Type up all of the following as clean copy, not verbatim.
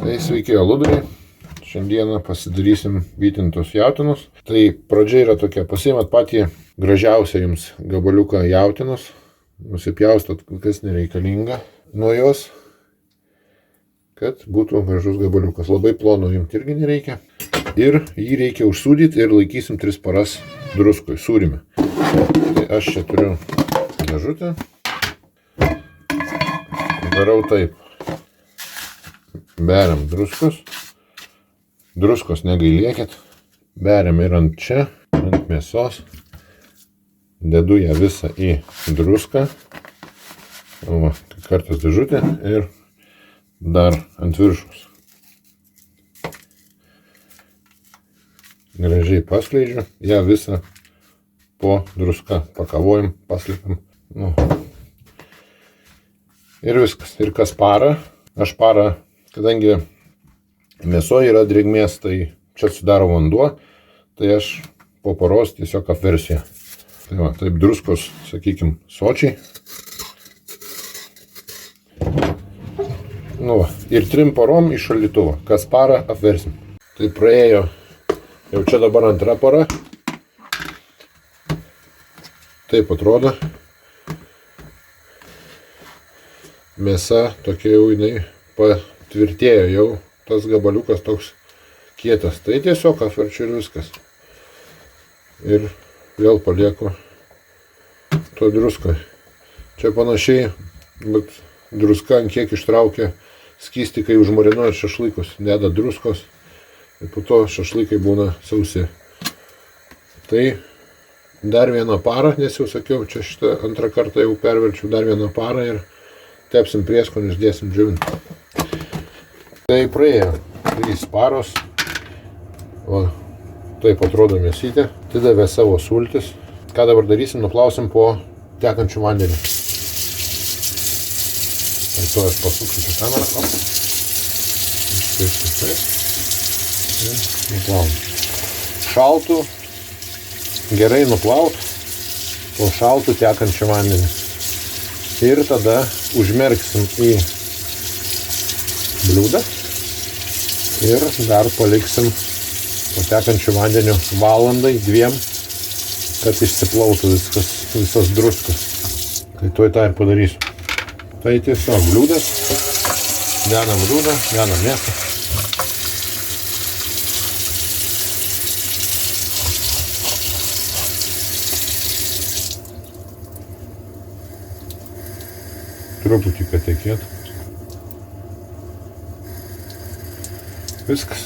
Tai sveiki aludriai. Šiandieną pasidarysim vytintos jautienos. Tai pradžia yra tokia, pasiimat patį gražiausią jums gabaliuką jautienos, nusipjaustot, kas nereikalinga nuo jos, kad būtų gražus gabaliukas. Labai plono jums irgi nereikia. Ir jį reikia užsūdyti ir laikysim 3 paras druskui, sūrime. Tai aš čia turiu dėžutę. Darau taip. Beriam druskos. Druskos negailėkit. Beriam ir ant čia, ant mėsos. Dedu ją visą į druską. Va, kartas dėžutė ir dar ant viršus. Gražiai paskleidžiu. Ją visą po druską pakavojam, paslėpiam. Ir viskas. Ir kas parą. Aš parą, kadangi mėsoje yra drėgmės, tai čia sudaro vanduo, tai aš po paros tiesiog apversiu. Tai va, taip druskos, sakykim, sočiai. Va, ir 3 parom į šaldytuvą. Kas parą apversim. Tai praėjo, jau čia dabar 2 para. Taip atrodo. Mėsa tokia jau jinai patvirtėjo, jau tas gabaliukas toks kietas. Tai tiesiog apverčiu ir viskas. Ir vėl palieku to druskoj. Čia panašiai, bet druska ant kiek ištraukia skystį, kai užmarinuojat šašlykus. Deda druskos ir po to šašlykai būna sausi. Tai dar 1 parą, nes jau sakiau, čia šitą 2 kartą jau perverčiu dar 1 parą ir tepsim prieskonius, dėsim džiovinti. Tai praėjo 3 paros. O, taip atrodo mėsytė. Atidavė savo sultis. Ką dabar darysim? Nuplausim po tekančių vandenį. Tai to aš pasuksiu čia kamerą. Taip. Ir nuplaunam. Šaltų. Gerai nuplaut po šaltų tekančių vandenį. Ir tada užmerksim į bliūdą ir dar paliksim po tekančių vandeniu valandai, 2, kad išsiplautų visas druskas. Tai tuoj tą ir padarysiu. Tai tiesiog bliūdas, dedam bliūdą, dedam mėsą. Truputį patekėt. Viskas.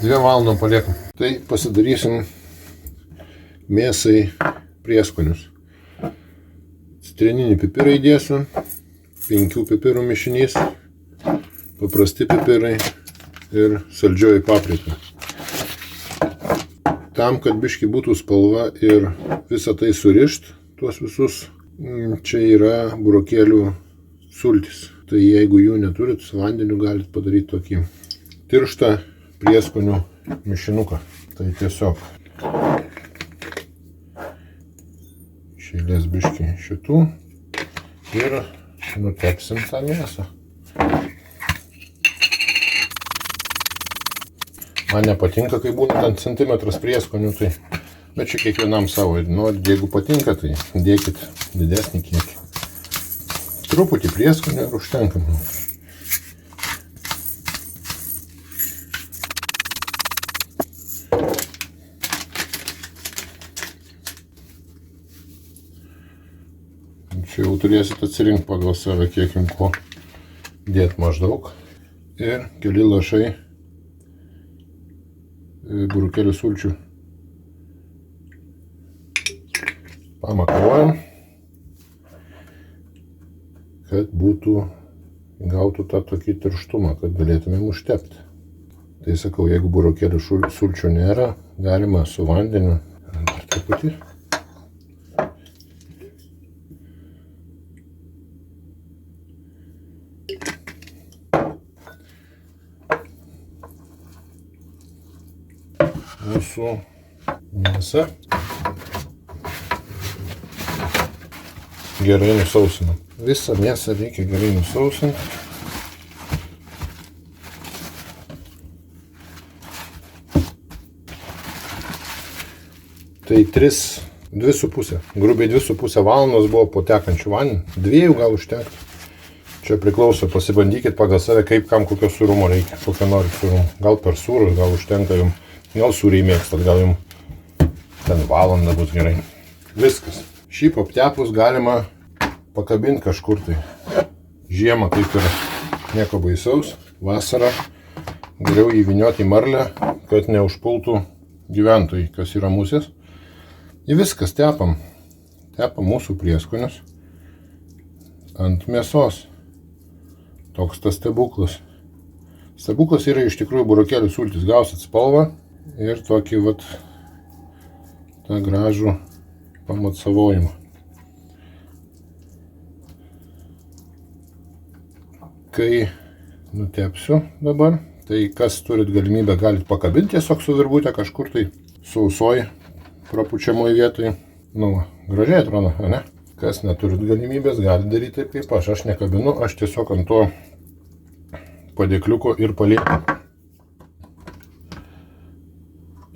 2 valandom paliekam. Tai pasidarysim mėsai prieskonius. Citrininį pipirą įdėsiu. 5 pipirų mišinys. Paprasti pipirai. Ir saldžioji paprika. Tam, kad biškį būtų spalva ir visą tai surišt, tuos visus, čia yra burokėlių sultis. Tai jeigu jų neturit, su vandeniu galit padaryti tokį tirštą prieskonių mišinuką. Tai tiesiog išeilės biškį šitų ir nutepsim tą mėsą. Man nepatinka, kai būna ten centimetras prieskonių, tai bet čia kiekvienam savo. Nu, jeigu patinka, tai dėkit didesnį kiekį. Truputį prieskonių ir užtenkam. Čia jau turėsit atsirinkti pagal save, kiek jums ko dėt maždaug. Ir keli lašai burokėlių sulčių. Pamakaruojam, kad gautų tą tokį tirštumą, kad galėtumėm užtepti. Tai sakau, jeigu burokėlių sulčių nėra, galima su vandeniu. Dar truputį. Mūsų mėsa gerai nusausinam. Visą mėsą reikia gerai nusausinti. Tai 2,5, grubiai 2,5 valandos buvo po tekančių vandeniu. 2 gal užtektų. Čia priklauso, pasibandykit pagal save, kaip kam kokio sūrumo reikia, kokio norit sūrumo. Gal per sūrus, gal užtenka jums, gal sūriai mėgstat, gal jums ten valandą bus gerai. Viskas. Šį aptepus galima pakabinti kažkur tai. Žiemą kaip ir nieko baisaus, vasarą geriau įvynioti į marlę, kad neužpultų gyventojai, kas yra musės. Ir viskas tepam. Tepam mūsų prieskonius ant mėsos. Toks tas stebuklas. Stebuklas yra iš tikrųjų burokėlių sultis. Gausit spalvą ir tokį vat tą gražų pamatsavojimą. Kai nutepsiu dabar, tai kas turit galimybę, galit pakabinti tiesiog su virvute kažkur tai sausoj prapučiamoj vietoj. Nu, gražiai atrodo, ne? Kas neturit galimybės, gali daryti taip kaip aš. Aš nekabinu, aš tiesiog ant to padėkliuko ir palieku.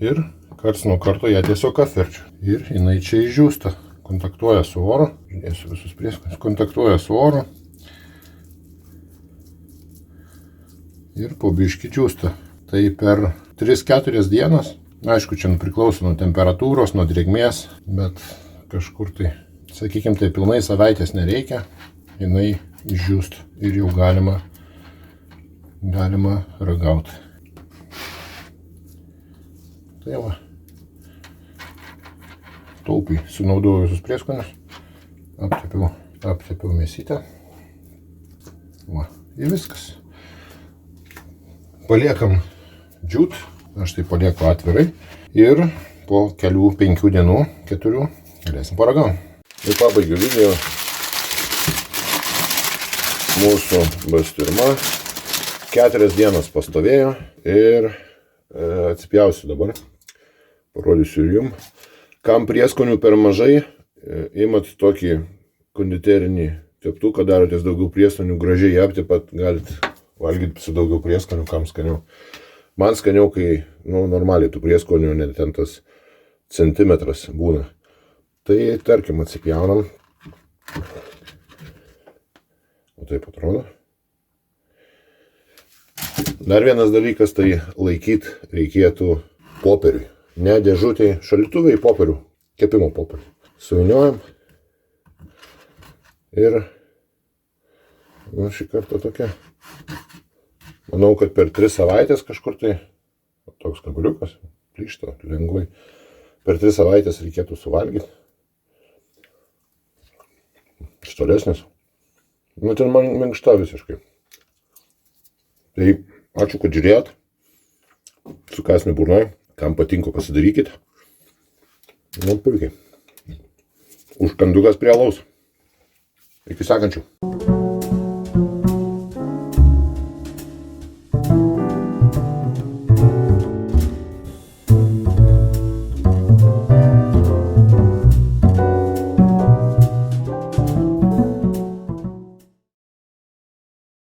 Ir karts nuo karto ją tiesiog apverčiu. Ir jinai čia išdžiūsta. Kontaktuoja su oru. Žiūrėsiu visus prieskonius. Kontaktuoja su oru. Ir po biškį džiūsta. Tai per 3-4 dienas. Aišku, čia priklauso nuo temperatūros, nuo drėgmės, bet kažkur tai, sakykime, tai pilnai savaitės nereikia. Jinai išdžiūst ir jau galima ragauti. Tai va. Taupiai sunaudojau visus prieskonius. Aptepiau mėsytę. Va. Ir viskas. Paliekam džiūt. Aš tai palieku atvirai. Ir po kelių 5 dienų, 4, galėsim paragauti. Ir pabaigiu video. Mūsų basturma 4 dienas pastovėjo ir atsipjausiu dabar. Parodysiu ir jums. Kam prieskonių per mažai, imat tokį konditerinį teptuką, darotės daugiau prieskonių, gražiai aptepat, galit valgyti su daugiau prieskonių, kam skaniau. Man skaniau, kai normaliai tų prieskonių, net ten tas centimetras būna. Tai, tarkim, atsipjaunam. O taip atrodo. Dar vienas dalykas, tai laikyti reikėtų popieriui. Ne dėžutėj, šaldytuvėj popierių, kepimo popierių. Suviniojam. Ir šį kartą tokia. Manau, kad per 3 savaitės kažkur tai, toks gabaliukas, plyšta lengvai, per 3 savaitės reikėtų suvalgyti. Stolesnis. Nu, ten man minkšta visiškai. Tai ačiū, kad žiūrėjot. Su kąsniu burnoj. Kam patinka, pasidarykit. Nu, puikiai. Užkandukas prie alaus. Iki sekančių.